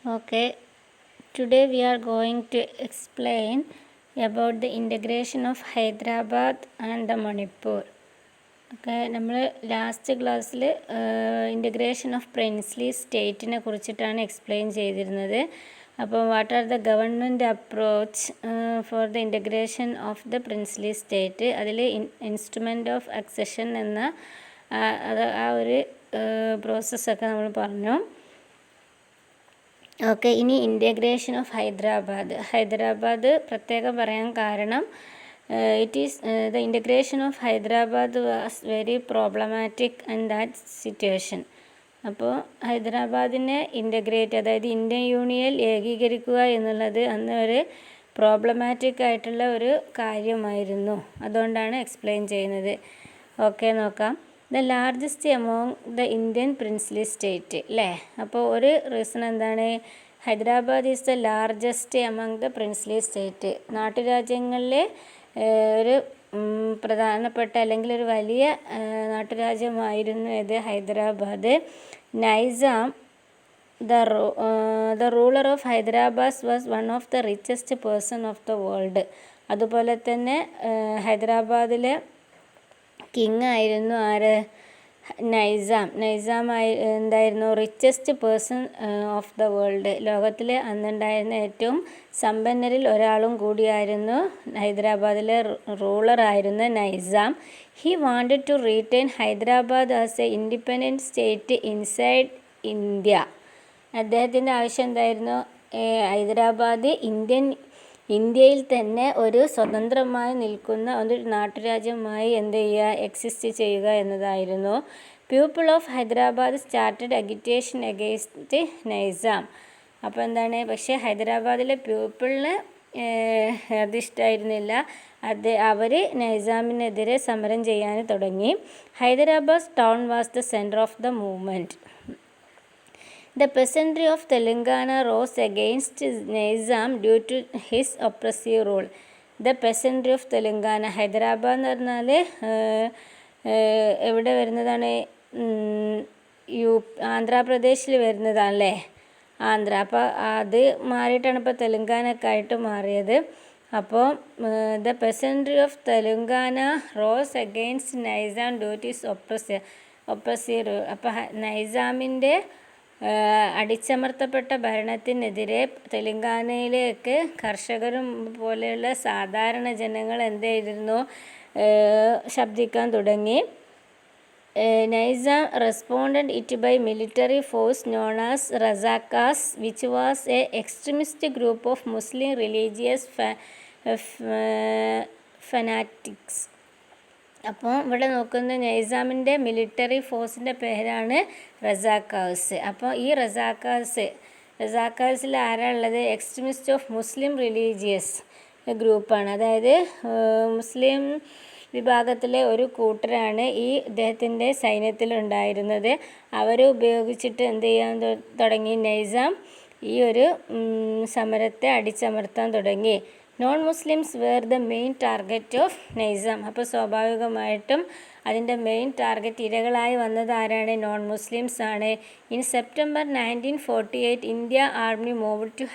Okay, today we are going to explain about the integration of Hyderabad and the Manipur. Okay, നമ്മൾ last ക്ലാസ്സിൽ integration of princely സ്റ്റേറ്റിനെ കുറിച്ചിട്ടാണ് explain ചെയ്തിരുന്നത്. അപ്പോൾ what are the government approach for the integration of the princely state, അതിൽ instrument of accession എന്ന ആ ഒരു പ്രോസസ്സൊക്കെ നമ്മൾ പറഞ്ഞു. ഓക്കെ, ഇനി ഇൻ്റഗ്രേഷൻ ഓഫ് ഹൈദരാബാദ് പ്രത്യേകം പറയാൻ കാരണം it is the integration of Hyderabad was very problematic in that situation. അപ്പോൾ ഹൈദരാബാദിനെ ഇൻ്റഗ്രേറ്റ്, അതായത് ഇന്ത്യൻ യൂണിയൻ ഏകീകരിക്കുക എന്നുള്ളത് അന്ന് ഒരു പ്രോബ്ലമാറ്റിക് ആയിട്ടുള്ള ഒരു കാര്യമായിരുന്നു. അതുകൊണ്ടാണ് എക്സ്പ്ലെയിൻ ചെയ്യുന്നത്. ഓക്കെ, നോക്കാം. The largest among the Indian princely state, അല്ലേ? അപ്പോൾ ഒരു റീസൺ എന്താണ്? Hyderabad is the largest among the princely state. നാട്ടുരാജ്യങ്ങളിലെ ഒരു പ്രധാനപ്പെട്ട അല്ലെങ്കിൽ ഒരു വലിയ നാട്ടുരാജ്യമായിരുന്നു ഇത് Hyderabad. Nizam the ruler of Hyderabad was one of the richest person of the world. അതുപോലെ തന്നെ ഹൈദരാബാദിലെ കിങ് ആയിരുന്നു ആര്? നൈസാം എന്തായിരുന്നു? Richest person of the world. ലോകത്തിലെ അന്നുണ്ടായിരുന്ന ഏറ്റവും സമ്പന്നരിൽ ഒരാളും കൂടിയായിരുന്നു ഹൈദരാബാദിലെ റൂളറായിരുന്ന Nizam. He wanted to retain Hyderabad as a independent state inside India. അദ്ദേഹത്തിൻ്റെ ആവശ്യം എന്തായിരുന്നു? ഹൈദരാബാദ് ഇന്ത്യയിൽ തന്നെ ഒരു സ്വതന്ത്രമായി നിൽക്കുന്ന ഒരു നാട്ടുരാജ്യമായി എന്ത് ചെയ്യുക? എക്സിസ്റ്റ് ചെയ്യുക എന്നതായിരുന്നു. People of Hyderabad started agitation against Nizam. അപ്പോൾ എന്താണ്? പക്ഷേ ഹൈദരാബാദിലെ പീപ്പിളിന് അതിഷ്ടമായിരുന്നില്ല. അവർ നൈസാമിനെതിരെ സമരം ചെയ്യാൻ തുടങ്ങി. Hyderabad town was the centre of the movement. The peasantry of Telangana rose against Nizam due to his oppressive rule. The peasantry of Telangana, Hyderabad എന്ന് പറഞ്ഞാൽ എവിടെ വരുന്നതാണ്? ആന്ധ്രാപ്രദേശിൽ വരുന്നതാണല്ലേ, ആന്ധ്ര. അപ്പോൾ അത് മാറിയിട്ടാണ് ഇപ്പോൾ തെലുങ്കാനൊക്കെ ആയിട്ട് മാറിയത്. അപ്പോൾ the peasantry of Telangana rose against Nizam due to his oppressive rule. അപ്പോൾ നൈസാമിൻ്റെ അടിച്ചമർത്തപ്പെട്ട ഭരണത്തിനെതിരെ തെലുങ്കാനയിലേക്ക് കർഷകരും പോലെയുള്ള സാധാരണ ജനങ്ങൾ എന്ത് ചെയ്തിരുന്നു? ശബ്ദിക്കാൻ തുടങ്ങി. Nizam responded it by military force known as Razakars, which was a extremist group of Muslim religious fanatics. അപ്പോൾ ഇവിടെ നോക്കുന്നത് നൈസാമിൻ്റെ മിലിറ്ററി ഫോഴ്സിൻ്റെ പേരാണ് റസാക്കാസ്. അപ്പോൾ ഈ റസാക്കാസിൽ ആരാളുള്ളത്? എക്സ്ട്രീമിസ്റ്റ് ഓഫ് മുസ്ലിം റിലീജിയസ് ഗ്രൂപ്പാണ്. അതായത് മുസ്ലിം വിഭാഗത്തിലെ ഒരു കൂട്ടരാണ് ഈ ഇദ്ദേഹത്തിൻ്റെ സൈന്യത്തിലുണ്ടായിരുന്നത്. അവരെ ഉപയോഗിച്ചിട്ട് എന്ത് ചെയ്യാൻ തുടങ്ങി? നൈസാം ഈ ഒരു സമരത്തെ അടിച്ചമർത്താൻ തുടങ്ങി. Non Muslims were the main target of Nizam. അപ്പോൾ സ്വാഭാവികമായിട്ടും അതിൻ്റെ മെയിൻ ടാർഗറ്റ് ഇരകളായി വന്നത് ആരാണ്? നോൺ മുസ്ലിംസ് ആണ്. In September 1948 India army move to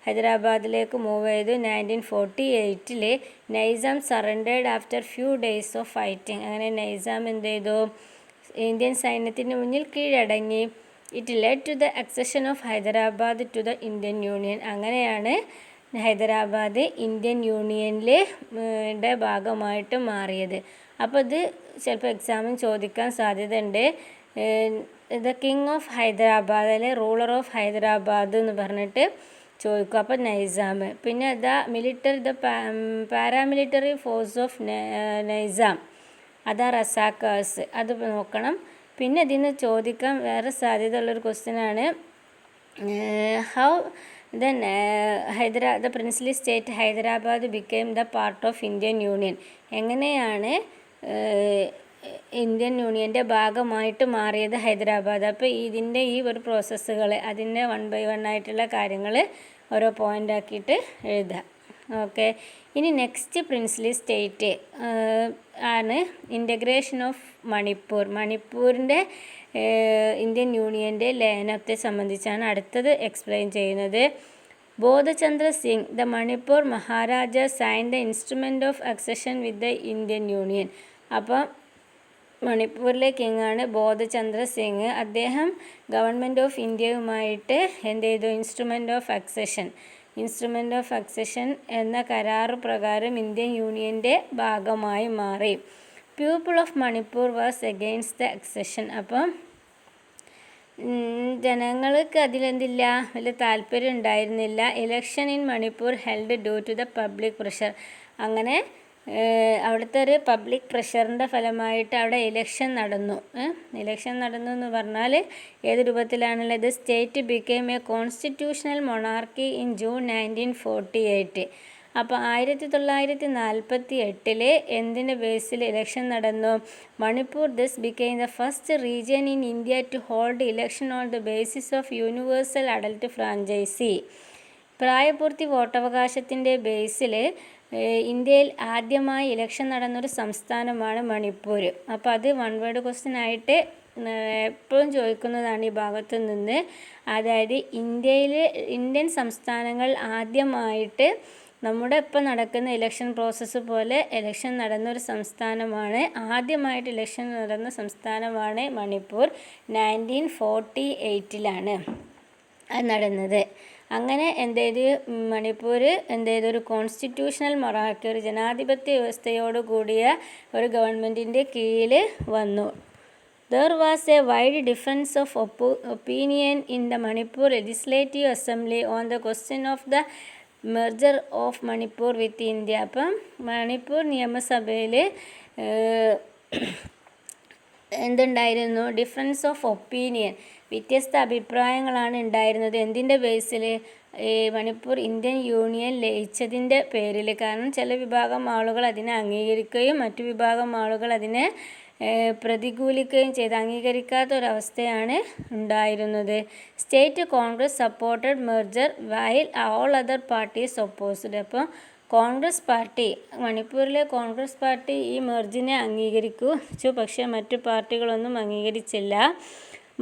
ഹൈദരാബാദിലേക്ക് മൂവ് ചെയ്തു. 1948 Nizam surrendered after few days of fighting. അങ്ങനെ നൈസാം എന്ത് ചെയ്തു? ഇന്ത്യൻ സൈന്യത്തിന് മുന്നിൽ കീഴടങ്ങി. It led to the accession of Hyderabad to the Indian union. അങ്ങനെയാണ് ഹൈദരാബാദ് ഇന്ത്യൻ യൂണിയനിലെ ഭാഗമായിട്ട് മാറിയത്. അപ്പോൾ ഇത് ചിലപ്പോൾ എക്സാമിന് ചോദിക്കാൻ സാധ്യതയുണ്ട്. ദ കിങ് ഓഫ് ഹൈദരാബാദ്, അല്ലെ റൂളർ ഓഫ് ഹൈദരാബാദ് എന്ന് പറഞ്ഞിട്ട് ചോദിക്കും. അപ്പോൾ നൈസാം. പിന്നെ the paramilitary force of Naisam, അതാ റസാക്കാസ്. അത് നോക്കണം. പിന്നെ ഇതിന് ചോദിക്കാൻ വേറെ സാധ്യതയുള്ളൊരു ക്വസ്റ്റ്യനാണ്, how the princely state Hyderabad became the part of Indian union. എങ്ങനെയാണ് ഇന്ത്യൻ യൂണിയൻ്റെ ഭാഗമായിട്ട് മാറിയത് ഹൈദരാബാദ്? അപ്പോൾ ഇതിൻ്റെ ഈ ഒരു പ്രോസസ്സുകൾ, അതിൻ്റെ 1 by 1 ആയിട്ടുള്ള കാര്യങ്ങൾ ഓരോ പോയിൻ്റ് ആക്കിയിട്ട് എഴുതുക. ഓക്കെ, ഇനി നെക്സ്റ്റ് പ്രിൻസ്ലി സ്റ്റേറ്റ് ആണ് ഇൻ്റഗ്രേഷൻ ഓഫ് മണിപ്പൂർ. മണിപ്പൂരിൻ്റെ ഇന്ത്യൻ യൂണിയൻ്റെ ലയനത്തെ സംബന്ധിച്ചാണ് അടുത്തത് എക്സ്പ്ലെയിൻ ചെയ്യുന്നത്. Bodhachandra Singh the Manipur Maharaja sign the instrument of accession with the Indian union. അപ്പം മണിപ്പൂരിലെ കിങ്ങാണ് ബോധചന്ദ്ര സിംഗ്. അദ്ദേഹം ഗവൺമെൻറ് ഓഫ് ഇന്ത്യയുമായിട്ട് എന്ത് ചെയ്തു? ഇൻസ്ട്രുമെൻ്റ് ഓഫ് അക്സഷൻ എന്ന കരാറ് പ്രകാരം ഇന്ത്യൻ യൂണിയൻ്റെ ഭാഗമായി മാറി. People of Manipur was against the accession. അപ്പം ജനങ്ങൾക്ക് അതിലെന്തില്ല, വലിയ താല്പര്യം ഉണ്ടായിരുന്നില്ല. Election in Manipur held due to the public pressure. അങ്ങനെ അവിടുത്തെ ഒരു പബ്ലിക് പ്രഷറിൻ്റെ ഫലമായിട്ട് അവിടെ ഇലക്ഷൻ നടന്നു എന്ന് പറഞ്ഞാൽ ഏത് രൂപത്തിലാണുള്ളത്? State became a constitutional monarchy in June 1948. അപ്പോൾ 1948 എന്തിൻ്റെ ബേസിൽ ഇലക്ഷൻ നടന്നു? Manipur this became the first region in India to hold election on the basis of universal adult franchise. പ്രായപൂർത്തി വോട്ടവകാശത്തിൻ്റെ ബേസിൽ ഇന്ത്യയിൽ ആദ്യമായി ഇലക്ഷൻ നടന്നൊരു സംസ്ഥാനമാണ് മണിപ്പൂർ. അപ്പോൾ അത് വൺ വേർഡ് ക്വസ്റ്റ്യൻ ആയിട്ട് എപ്പോഴും ചോദിക്കുന്നതാണ് ഈ ഭാഗത്തു നിന്ന്. അതായത് ഇന്ത്യൻ സംസ്ഥാനങ്ങൾ ആദ്യമായിട്ട് നമ്മുടെ ഇപ്പം നടക്കുന്ന ഇലക്ഷൻ പ്രോസസ്സ് പോലെ ഇലക്ഷൻ നടന്നൊരു സംസ്ഥാനമാണ്. ആദ്യമായിട്ട് ഇലക്ഷൻ നടന്ന സംസ്ഥാനമാണ് മണിപ്പൂർ. 1948 അത് നടന്നത്. അങ്ങനെ മണിപ്പൂർ ഒരു കോൺസ്റ്റിറ്റ്യൂഷണൽ മൊണാർക്കി, ഒരു ജനാധിപത്യ വ്യവസ്ഥയോട് കൂടിയ ഒരു ഗവൺമെൻറ്റിൻ്റെ കീഴിൽ വന്നു. There was a wide difference of opinion in the Manipur Legislative Assembly on the question of the merger of Manipur with India. അപ്പം മണിപ്പൂർ നിയമസഭയിൽ എന്തുണ്ടായിരുന്നു? ഡിഫറൻസ് ഓഫ് ഒപ്പീനിയൻ, വ്യത്യസ്ത അഭിപ്രായങ്ങളാണ് ഉണ്ടായിരുന്നത്. എന്തിൻ്റെ ബേസിൽ? മണിപ്പൂർ ഇന്ത്യൻ യൂണിയൻ ലയിച്ചതിൻ്റെ പേരിൽ. കാരണം ചില വിഭാഗം ആളുകൾ അതിനെ അംഗീകരിക്കുകയും മറ്റു വിഭാഗം ആളുകൾ അതിനെ പ്രതികൂലിക്കുകയും ചെയ്ത് അംഗീകരിക്കാത്ത ഒരവസ്ഥയാണ് ഉണ്ടായിരുന്നത്. State Congress supported merger while all other parties opposed. അപ്പോൾ കോൺഗ്രസ് പാർട്ടി, മണിപ്പൂരിലെ കോൺഗ്രസ് പാർട്ടി ഈ മെർജിനെ അംഗീകരിച്ചു, പക്ഷേ മറ്റു പാർട്ടികളൊന്നും അംഗീകരിച്ചില്ല.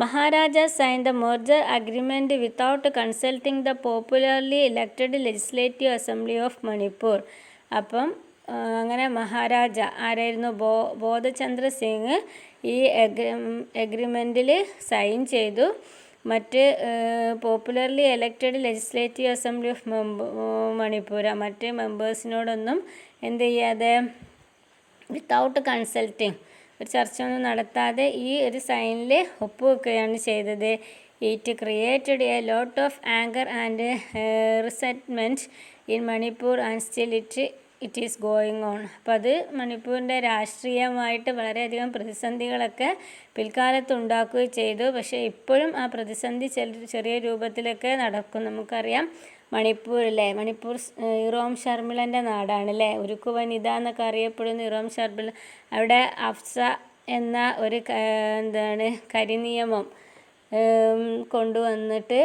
Maharaja sign the merger agreement without consulting the popularly elected legislative assembly of Manipur. അപ്പം അങ്ങനെ മഹാരാജ ആരായിരുന്നു? ബോധചന്ദ്ര സിംഗ് ഈ എഗ്രിമെൻറ്റിൽ സൈൻ ചെയ്തു. മറ്റ് popularly elected legislative assembly of Manipur മറ്റ് മെമ്പേഴ്സിനോടൊന്നും എന്ത് ചെയ്യാതെ, വിത്തൗട്ട് കൺസൾട്ടിങ്, ഒരു ചർച്ച ഒന്നും നടത്താതെ ഈ ഒരു സൈനിൽ ഒപ്പുവെക്കുകയാണ് ചെയ്തത്. It created a lot of anger and resentment in Manipur and still it is going on. അപ്പോൾ അത് മണിപ്പൂരിൻ്റെ രാഷ്ട്രീയമായിട്ട് വളരെയധികം പ്രതിസന്ധികളൊക്കെ പിൽക്കാലത്ത് ഉണ്ടാക്കുകയും ചെയ്തു. പക്ഷേ ഇപ്പോഴും ആ പ്രതിസന്ധി ചെറിയ രൂപത്തിലൊക്കെ നടക്കും. നമുക്കറിയാം മണിപ്പൂർ ഇറോം ശർമിളൻ്റെ നാടാണല്ലേ, ഉരുക്കു വനിത എന്നൊക്കെ അറിയപ്പെടുന്ന ഇറോം ശർമിള. അവിടെ അഫ്സ എന്ന ഒരു കരിനിയമം കൊണ്ടുവന്നിട്ട്,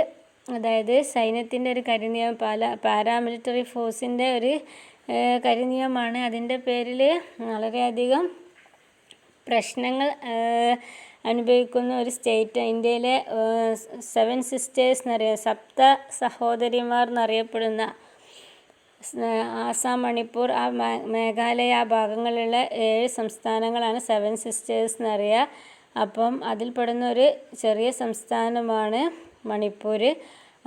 അതായത് സൈന്യത്തിൻ്റെ ഒരു കരിനിയമം, പാരാമിലിറ്ററി ഫോഴ്സിൻ്റെ ഒരു കരിനിയമമാണ്. അതിൻ്റെ പേരിൽ വളരെയധികം പ്രശ്നങ്ങൾ അനുഭവിക്കുന്ന ഒരു സ്റ്റേറ്റ്. ഇന്ത്യയിലെ 7 സിസ്റ്റേഴ്സ് എന്നറിയാം, സപ്ത സഹോദരിമാർ എന്നറിയപ്പെടുന്ന ആസാം, മണിപ്പൂർ, ആ മേഘാലയ ആ ഭാഗങ്ങളിലുള്ള 7 സംസ്ഥാനങ്ങളാണ് 7 സിസ്റ്റേഴ്സ് എന്നറിയുക. അപ്പം അതിൽപ്പെടുന്ന ഒരു ചെറിയ സംസ്ഥാനമാണ് മണിപ്പൂർ.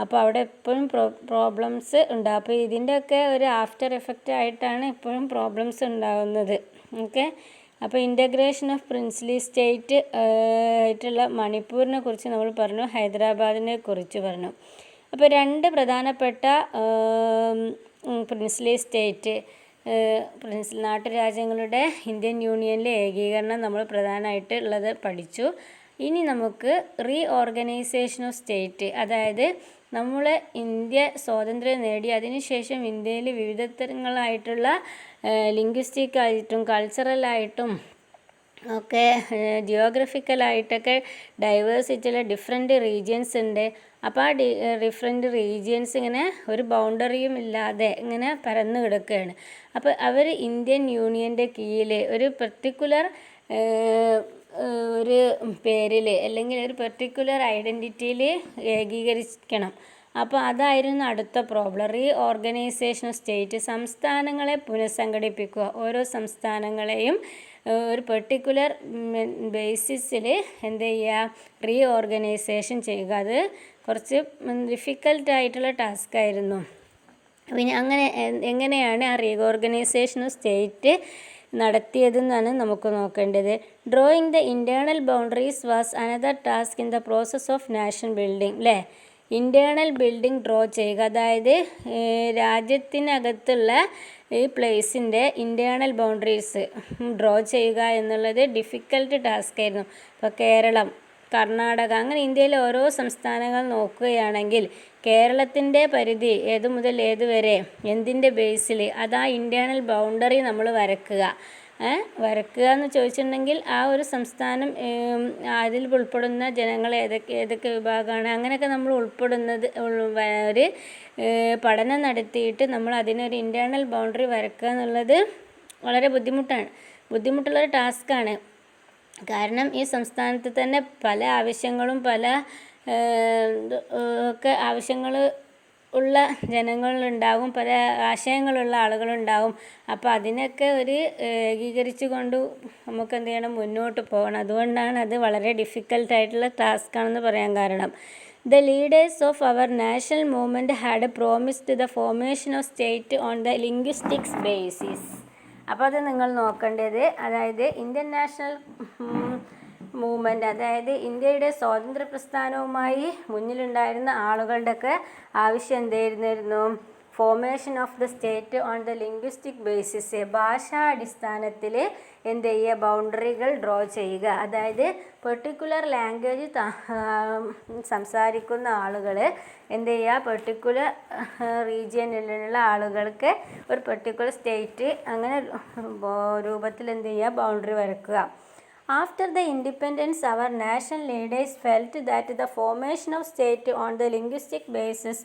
അപ്പോൾ അവിടെ എപ്പോഴും പ്രോബ്ലംസ് ഉണ്ടാകും. അപ്പോൾ ഇതിൻ്റെയൊക്കെ ഒരു ആഫ്റ്റർ എഫക്റ്റ് ആയിട്ടാണ് എപ്പോഴും പ്രോബ്ലംസ് ഉണ്ടാകുന്നത്. ഓക്കെ, അപ്പോൾ ഇൻ്റഗ്രേഷൻ ഓഫ് പ്രിൻസ്ലി സ്റ്റേറ്റ് ആയിട്ടുള്ള മണിപ്പൂരിനെ കുറിച്ച് നമ്മൾ പറഞ്ഞു, ഹൈദരാബാദിനെ കുറിച്ച് പറഞ്ഞു. അപ്പോൾ 2 പ്രധാനപ്പെട്ട പ്രിൻസ്ലി സ്റ്റേറ്റ് നാട്ടുരാജ്യങ്ങളുടെ ഇന്ത്യൻ യൂണിയനിലെ ഏകീകരണം നമ്മൾ പ്രധാനമായിട്ട് ഉള്ളത് പഠിച്ചു. ഇനി നമുക്ക് റീഓർഗനൈസേഷൻ ഓഫ് സ്റ്റേറ്റ്, അതായത് നമ്മൾ ഇന്ത്യ സ്വാതന്ത്ര്യം നേടി അതിനുശേഷം ഇന്ത്യയിൽ വിവിധ തരങ്ങളായിട്ടുള്ള ലിംഗ്വിസ്റ്റിക് ആയിട്ടും കൾച്ചറലായിട്ടും ഒക്കെ ജിയോഗ്രഫിക്കലായിട്ടൊക്കെ ഡൈവേഴ്സിറ്റിയുള്ള ഡിഫറെൻറ്റ് റീജിയൻസ് ഉണ്ട്. അപ്പോൾ ആ ഡിഫറെൻറ്റ് റീജിയൻസ് ഇങ്ങനെ ഒരു ബൗണ്ടറിയും ഇല്ലാതെ ഇങ്ങനെ പരന്നു കിടക്കുകയാണ്. അപ്പോൾ അവർ ഇന്ത്യൻ യൂണിയൻ്റെ കീഴിൽ ഒരു പർട്ടിക്കുലർ ഒരു പേരിൽ അല്ലെങ്കിൽ ഒരു പർട്ടിക്കുലർ ഐഡൻറ്റിറ്റിയിൽ ഏകീകരിക്കണം. അപ്പോൾ അതായിരുന്നു അടുത്ത problem. Re organisation of state, സംസ്ഥാനങ്ങളെ പുനഃസംഘടിപ്പിക്കുക. ഓരോ സംസ്ഥാനങ്ങളെയും ഒരു പെർട്ടിക്കുലർ ബേസിസിൽ എന്ത് ചെയ്യുക, റീ ഓർഗനൈസേഷൻ ചെയ്യുക. അത് കുറച്ച് ഡിഫിക്കൽട്ടായിട്ടുള്ള ടാസ്ക് ആയിരുന്നു. പിന്നെ അങ്ങനെ എങ്ങനെയാണ് ആ റീ ഓർഗനൈസേഷൻ ഓഫ് സ്റ്റേറ്റ് നടത്തിയതെന്നാണ് നമുക്ക് നോക്കേണ്ടത്. Drawing the internal boundaries was another task in the process of nation building. അല്ലേ, ഇൻറ്റേർണൽ ബിൽഡിംഗ് ഡ്രോ ചെയ്യുക, അതായത് രാജ്യത്തിനകത്തുള്ള ഈ പ്ലേസിൻ്റെ ഇൻറ്റേർണൽ ബൗണ്ടറീസ് ഡ്രോ ചെയ്യുക എന്നുള്ളത് ഡിഫിക്കൽട്ട് ടാസ്ക് ആയിരുന്നു. ഇപ്പോൾ കേരളം, കർണാടക, അങ്ങനെ ഇന്ത്യയിലെ ഓരോ സംസ്ഥാനങ്ങൾ നോക്കുകയാണെങ്കിൽ കേരളത്തിൻ്റെ പരിധി ഏതു മുതൽ ഏത് വരെ, എന്തിൻ്റെ ബേസിൽ, അതാ ഇൻറ്റേർണൽ ബൗണ്ടറി നമ്മൾ വരക്കുക. എന്ന് ചോദിച്ചിട്ടുണ്ടെങ്കിൽ ആ ഒരു സംസ്ഥാനം അതിൽ ഉൾപ്പെടുന്ന ജനങ്ങൾ ഏതൊക്കെ വിഭാഗമാണ്, അങ്ങനെയൊക്കെ നമ്മൾ ഉൾപ്പെടുന്നത് ഒരു പഠനം നടത്തിയിട്ട് നമ്മൾ അതിനൊരു ഇൻറ്റേർണൽ ബൗണ്ടറി വരക്കുക എന്നുള്ളത് വളരെ ബുദ്ധിമുട്ടുള്ളൊരു ടാസ്ക്കാണ്. കാരണം ഈ സംസ്ഥാനത്ത് തന്നെ പല ആവശ്യങ്ങളും പല ഒക്കെ ആവശ്യങ്ങൾ ഉള്ള ജനങ്ങളുണ്ടാകും, പല ആശയങ്ങളുള്ള ആളുകളുണ്ടാകും. അപ്പോൾ അതിനൊക്കെ ഒരു ഏകീകരിച്ചു കൊണ്ട് നമുക്ക് എന്ത് ചെയ്യണം, മുന്നോട്ട് പോകണം. അതുകൊണ്ടാണ് അത് വളരെ ഡിഫിക്കൽട്ടായിട്ടുള്ള ടാസ്ക്കാണെന്ന് പറയാൻ കാരണം. The leaders of our national movement had promised the formation of state on the linguistics basis. അപ്പോൾ അത് നിങ്ങൾ നോക്കേണ്ടത്, അതായത് ഇന്ത്യൻ നാഷണൽ മൂവ്മെൻറ്റ്, അതായത് ഇന്ത്യയുടെ സ്വാതന്ത്ര്യ പ്രസ്ഥാനവുമായി മുന്നിലുണ്ടായിരുന്ന ആളുകളുടെയൊക്കെ ആവശ്യം എന്തായിരുന്നു, formation of the state on the linguistic basis, ഭാഷാ അടിസ്ഥാനത്തിൽ എന്ത് ചെയ്യുക, ബൗണ്ടറികൾ ഡ്രോ ചെയ്യുക. അതായത് പെർട്ടിക്കുലർ ലാംഗ്വേജ് സംസാരിക്കുന്ന ആളുകൾ എന്ത് ചെയ്യുക, പെർട്ടിക്കുലർ റീജിയനിലുള്ള ആളുകൾക്ക് ഒരു പെർട്ടിക്കുലർ സ്റ്റേറ്റ് അങ്ങനെ രൂപത്തിൽ എന്ത് ചെയ്യുക, ബൗണ്ടറി വരക്കുക. After the independence, our national leaders felt that the formation of state on the linguistic basis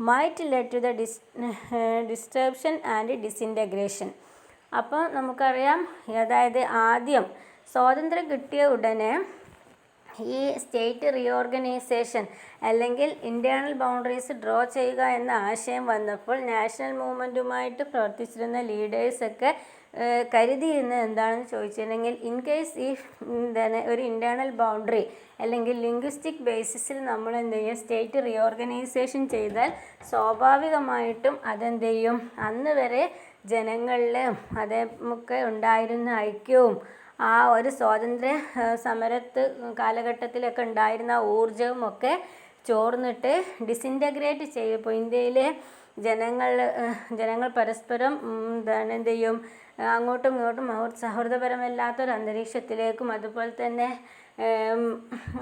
might lead to the disruption and disintegration. അപ്പോൾ നമുക്കറിയാം, അതായത് ആദ്യം സ്വാതന്ത്ര്യം കിട്ടിയ ഉടനെ ഈ സ്റ്റേറ്റ് റീഓർഗനൈസേഷൻ അല്ലെങ്കിൽ ഇൻറ്റേർണൽ ബൗണ്ടറീസ് ഡ്രോ ചെയ്യുക എന്ന ആശയം വന്നപ്പോൾ നാഷണൽ മൂവ്മെൻറ്റുമായിട്ട് പ്രവർത്തിച്ചിരുന്ന ലീഡേഴ്സൊക്കെ കരുതിയിരുന്നത് എന്താണെന്ന് ചോദിച്ചിട്ടുണ്ടെങ്കിൽ, ഇൻ കേസ് ഈ ഒരു ഇൻറ്റേർണൽ ബൗണ്ടറി അല്ലെങ്കിൽ ലിംഗ്വിസ്റ്റിക് ബേസിസിൽ നമ്മൾ എന്ത് ചെയ്യും, സ്റ്റേറ്റ് റീഓർഗനൈസേഷൻ ചെയ്താൽ സ്വാഭാവികമായിട്ടും അതെന്ത് ചെയ്യും, അന്ന് വരെ ജനങ്ങളിൽ അതേമൊക്കെ ഉണ്ടായിരുന്ന ഐക്യവും ആ ഒരു സ്വാതന്ത്ര്യ കാലഘട്ടത്തിലൊക്കെ ഉണ്ടായിരുന്ന ഊർജവും ഒക്കെ ചോർന്നിട്ട് ഡിസിൻറ്റഗ്രേറ്റ് ചെയ്യും. ഇപ്പോൾ ഇന്ത്യയിലെ ജനങ്ങൾ പരസ്പരം എന്ത് ചെയ്യും, അങ്ങോട്ടും ഇങ്ങോട്ടും സൗഹൃദപരമല്ലാത്തൊരു അന്തരീക്ഷത്തിലേക്കും അതുപോലെ തന്നെ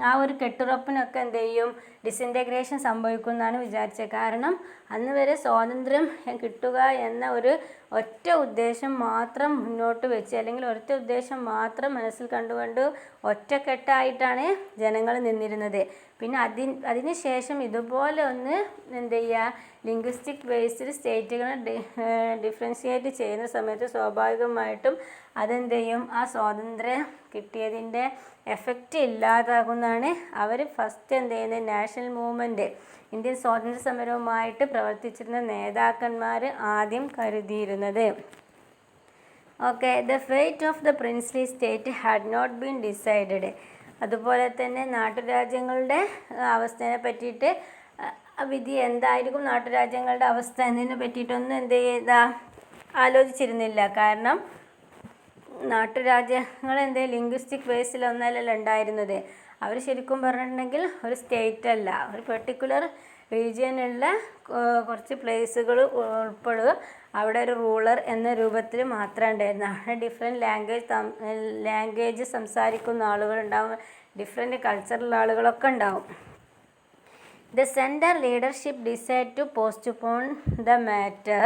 ആ ഒരു കെട്ടുറപ്പിനൊക്കെ എന്ത് ചെയ്യും, ഡിസിൻറ്റഗ്രേഷൻ സംഭവിക്കുമെന്നാണ് വിചാരിച്ചത്. കാരണം അന്ന് വരെ സ്വാതന്ത്ര്യം കിട്ടുക എന്ന ഒരു ഒറ്റ ഉദ്ദേശം മാത്രം മുന്നോട്ട് വെച്ച്, അല്ലെങ്കിൽ ഒറ്റ ഉദ്ദേശം മാത്രം മനസ്സിൽ കണ്ടുകൊണ്ട് ഒറ്റക്കെട്ടായിട്ടാണ് ജനങ്ങൾ നിന്നിരുന്നത്. പിന്നെ അതിന് ശേഷം ഇതുപോലെ ഒന്ന് എന്ത് ചെയ്യുക, ലിംഗ്വിസ്റ്റിക് ബേസ്ഡ് സ്റ്റേറ്റുകളെ ഡിഫറൻഷിയേറ്റ് ചെയ്യുന്ന സമയത്ത് സ്വാഭാവികമായിട്ടും അതെന്ത് ചെയ്യും, ആ സ്വാതന്ത്ര്യം കിട്ടിയതിൻ്റെ എഫക്റ്റ് ഇല്ലാതാകുന്നതാണ് അവർ ഫസ്റ്റ് എന്ത് ചെയ്യുന്നത്, നാഷണൽ മൂവ്മെൻറ്റ്, ഇന്ത്യൻ സ്വാതന്ത്ര്യ സമരവുമായിട്ട് പ്രവർത്തിച്ചിരുന്ന നേതാക്കന്മാർ ആദ്യം കരുതിയിരുന്നത്. Okay, the fate of the princely state had not been decided. അതുപോലെ തന്നെ നാട്ടുരാജ്യങ്ങളുടെ അവസ്ഥയെ പറ്റിയിട്ട് വിധി എന്തായിരിക്കും, നാട്ടുരാജ്യങ്ങളുടെ അവസ്ഥ എന്നതിനെ പറ്റിയിട്ടൊന്നും എന്ത് ചെയ്താ ആലോചിച്ചിരുന്നില്ല. കാരണം നാട്ടുരാജ്യങ്ങൾ ലിംഗ്വിസ്റ്റിക് ബേസിലൊന്നല്ലല്ലോ ഉണ്ടായിരുന്നത്. അവർ ശരിക്കും പറഞ്ഞിട്ടുണ്ടെങ്കിൽ ഒരു സ്റ്റേറ്റ് അല്ല, ഒരു പെർട്ടിക്കുലർ റീജിയനുള്ള കുറച്ച് പ്ലേസുകൾ ഉൾപ്പെടുക, അവിടെ ഒരു റൂളർ എന്ന രൂപത്തിൽ മാത്രമേ ഉണ്ടായിരുന്നു. അവിടെ ഡിഫറെൻറ്റ് ലാംഗ്വേജ് സംസാരിക്കുന്ന ആളുകളുണ്ടാവും, ഡിഫറെൻറ്റ് കൾച്ചറുള്ള ആളുകളൊക്കെ ഉണ്ടാവും. The center leadership decided to postpone the matter.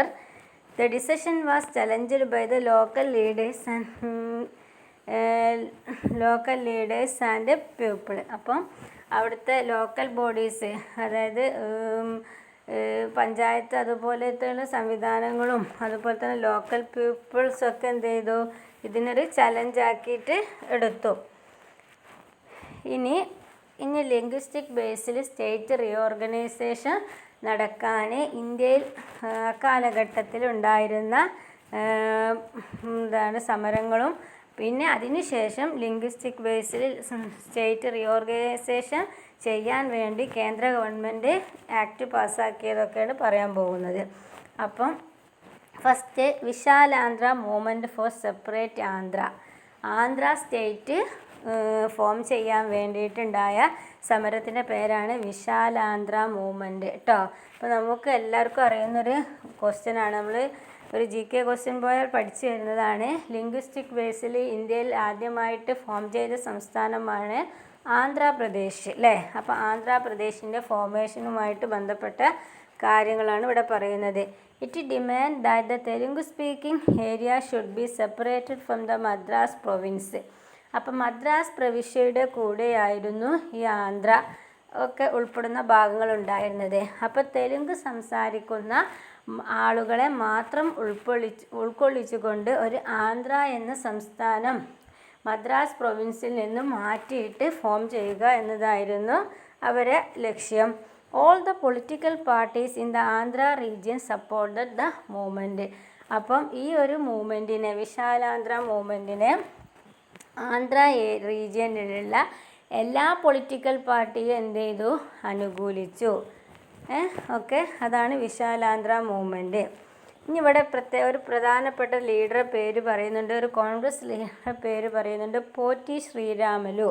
The decision was challenged by the local leaders and local leaders and people. അപ്പം അവിടുത്തെ ലോക്കൽ ബോഡീസ്, അതായത് പഞ്ചായത്ത് അതുപോലത്തെയുള്ള സംവിധാനങ്ങളും അതുപോലെ തന്നെ ലോക്കൽ പീപ്പിൾസൊക്കെ എന്ത് ചെയ്തു, ഇതിനൊരു ചലഞ്ചാക്കിയിട്ട് എടുത്തു. ഇനി ലിംഗ്വിസ്റ്റിക് ബേസിൽ സ്റ്റേറ്റ് റീഓർഗനൈസേഷൻ നടക്കാൻ ഇന്ത്യയിൽ കാലഘട്ടത്തിൽ ഉണ്ടായിരുന്ന സമരങ്ങളും പിന്നെ അതിനുശേഷം ലിംഗ്വിസ്റ്റിക് ബേസിൽ സ്റ്റേറ്റ് റീഓർഗനൈസേഷൻ ചെയ്യാൻ വേണ്ടി കേന്ദ്ര ഗവൺമെൻറ് ആക്ട് പാസ്സാക്കിയതൊക്കെയാണ് പറയാൻ പോകുന്നത്. അപ്പം first Vishalandhra movement for separate Andhra state form ചെയ്യാൻ വേണ്ടിയിട്ടുണ്ടായ സമരത്തിൻ്റെ പേരാണ് വിശാലാന്ധ്ര മൂവ്മെൻറ്റ് കേട്ടോ. അപ്പോൾ നമുക്ക് എല്ലാവർക്കും അറിയുന്നൊരു ക്വസ്റ്റ്യനാണ്, നമ്മൾ ഒരു GK ക്വസ്റ്റ്യൻ പോയാൽ പഠിച്ചു വരുന്നതാണ്. ലിംഗ്വിസ്റ്റിക് ബേസിൽ ഇന്ത്യയിൽ ആദ്യമായിട്ട് ഫോം ചെയ്ത സംസ്ഥാനമാണ് ആന്ധ്രാപ്രദേശ് അല്ലേ. അപ്പോൾ ആന്ധ്രാപ്രദേശിൻ്റെ ഫോർമേഷനുമായിട്ട് ബന്ധപ്പെട്ട കാര്യങ്ങളാണ് ഇവിടെ പറയുന്നത്. It demand that the Telugu speaking area should be separated from the Madras province. അപ്പം മദ്രാസ് പ്രവിശ്യയുടെ കൂടെയായിരുന്നു ഈ ആന്ധ്ര ഒക്കെ ഉൾപ്പെടുന്ന ഭാഗങ്ങളുണ്ടായിരുന്നത്. അപ്പോൾ തെലുങ്ക് സംസാരിക്കുന്ന ആളുകളെ മാത്രം ഉൾക്കൊള്ളിച്ചുകൊണ്ട് ഒരു ആന്ധ്ര എന്ന സംസ്ഥാനം മദ്രാസ് പ്രൊവിൻസിൽ നിന്നും മാറ്റിയിട്ട് ഫോം ചെയ്യുക എന്നതായിരുന്നു അവരെ ലക്ഷ്യം. All the political parties in the Andhra region supported the movement. അപ്പം ഈ ഒരു മൂവ്മെൻറ്റിനെ, വിശാലാന്ധ്ര മൂവ്മെൻറ്റിനെ ആന്ധ്ര റീജിയനിലുള്ള എല്ലാ പൊളിറ്റിക്കൽ പാർട്ടിയും എന്ത് ചെയ്തു, അനുകൂലിച്ചു. ഓക്കെ, അതാണ് വിശാലാന്ധ്ര മൂവ്മെൻറ്റ്. ഇനി ഇവിടെ ഒരു പ്രധാനപ്പെട്ട ലീഡറെ പേര് പറയുന്നുണ്ട്, ഒരു കോൺഗ്രസ് ലീഡറുടെ പേര് പറയുന്നുണ്ട്, പോറ്റി ശ്രീരാമലു.